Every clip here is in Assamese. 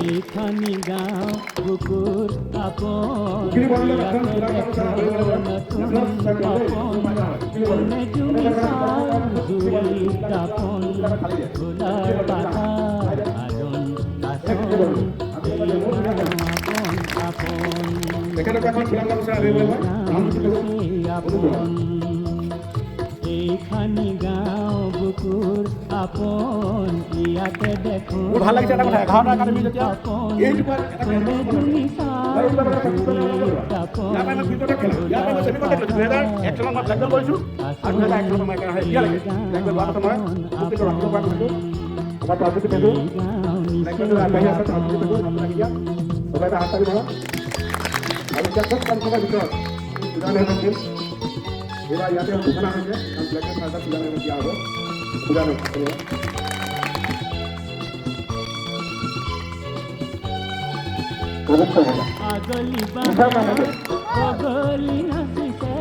এখানি গাঁও বুকুর আপন মনে তুমি জুড়ি তাপন ফুলার পাতা আজন আসন আপন এইখানি গাঁও বুকুর আপন ইয়াতে দেখো ভাল লাগিছে এটা কথা 11টা একাডেমি যেতিয়া আপন তুমি তুমি আপন ইয়াৰ মই ভিডিঅ'টা খেলা ইয়াৰ মই সেমিকতে খেলিছো 2001 চনত মই ব্লেক বেল্ট কৰিছো আৰু 2001 চনত মই এতিয়া লাগে ব্লেক বেল্ট হোৱাৰ পাছত মই কিন্তু ৰাখিব পৰা গৈছো আমাৰ প্ৰাজেক্ট পেটো ব্লেক বেল্ট আহি আছে প্ৰাজেক্ট পেটো আপোনাক এতিয়া সবাই এটা হাত তালি মাৰা আৰু এতিয়া খুব কম সময়ৰ ভিতৰত উদাহৰণ হৈছিল এবার ইয়াতে ঘোষণা হয়েছে কারণ ব্ল্যাক বেল্ট কার্ডটা পূজা নেমে দেওয়া হবে পূজা নেমে আগলি আগলি নাচিছে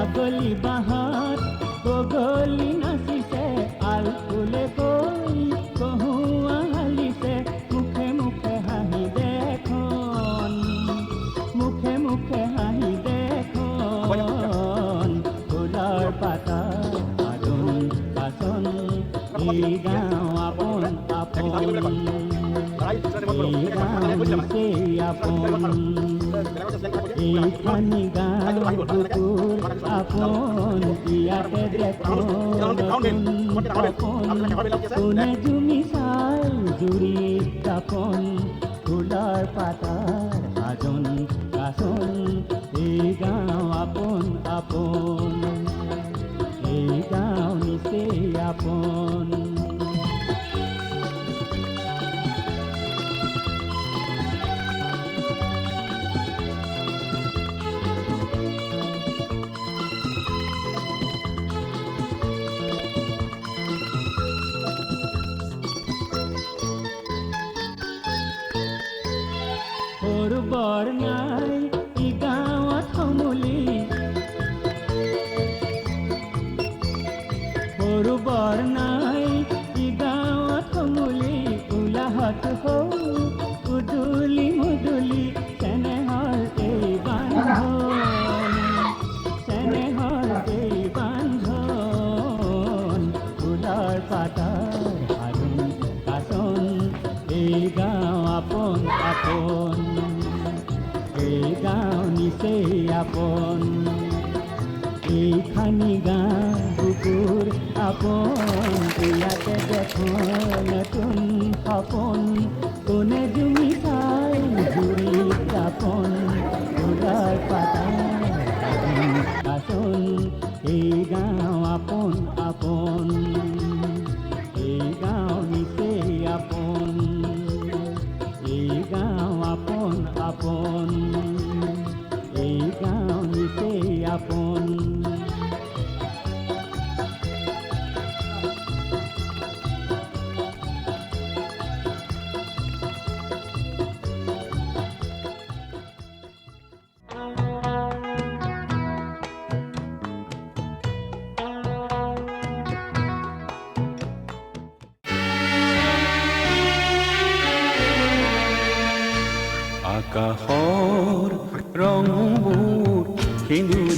আগলি বাহাত বগলি নাচিছে আল ফুলে গৈ কহুৱা হালিছে মুখে মুখে হাঁহি দেখোন মুখে মুখে হাঁহি দেখোন ফুলৰ পাতা আদন বাচন এই গাঁও আপন আপন এই গাঁও আপন এইখানি গাঁও বুকুৰ আপন ইয়াতে দেখোন কোনে জুমি চাই জুৰি তাপন ফুলৰ পাতাৰ আজন কাচন এই গাঁও আপন আপন এই গাঁও নিচেই আপন বৰ নাই ই গাঁৱত সমূলি সৰু বৰ নাই ই গাঁৱত সমূলি উলাহত হৌ উদুলি মুদুলি চেনেহৰ এই বান্ধন চেনেহৰ এই বান্ধন ফুলৰ পাতাৰ আদন কাচন এই গাঁও আপন আপন এই গাঁও নিচেই আপন এইখানি গাঁও বুকুৰ আপন ইয়াতে দেখোন নতুন সপোন কোনে জুমি চাই জুৰি যাপন ফুলৰ পাতা কাচন এই গাঁও আপন আপন এই গাঁও নিচেই আপন এই গাঁও আপন আপন এই গাঁও নিচেই আপন আকাশৰ ৰংবোৰ সেন্দুৰ